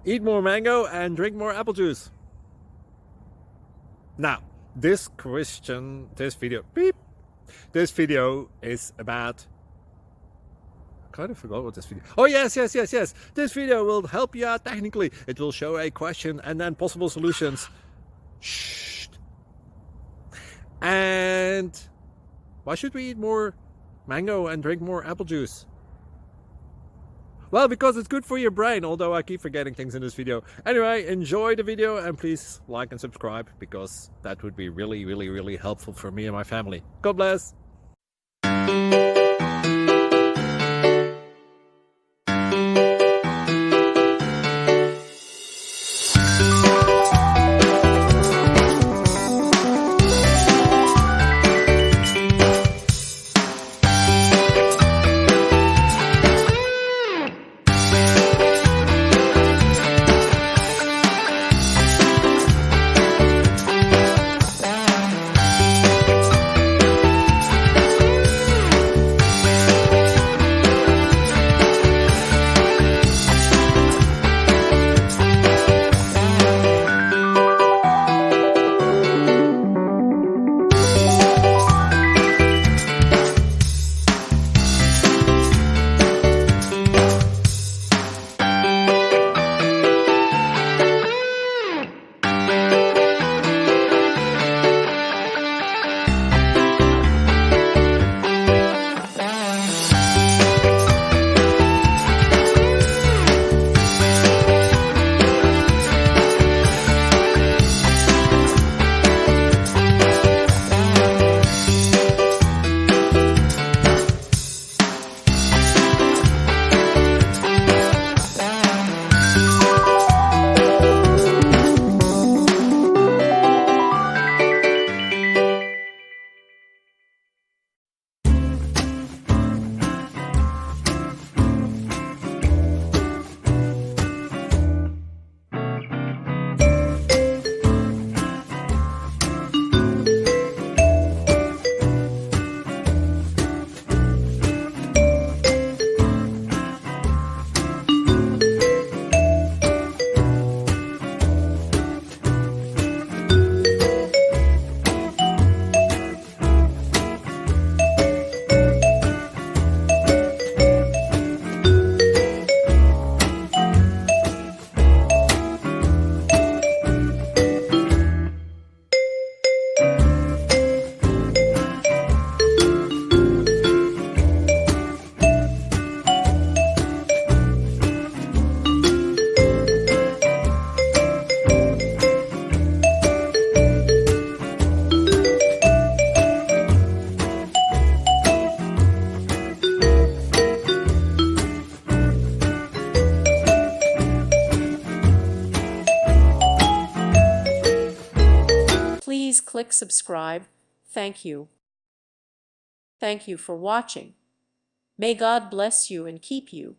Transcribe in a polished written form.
eat more mango and drink more apple juice. Now, this video is about, I kind of forgot what this video, oh yes, this video will help you out technically. It will show a question and then possible solutions. Shh. And why should we eat more mango and drink more apple juice? Well, because it's good for your brain, although I keep forgetting things in this video. Anyway, enjoy the video and please like and subscribe, because that would be really helpful for me and my family. God bless! Please click subscribe. Thank you. Thank you for watching. May God bless you and keep you.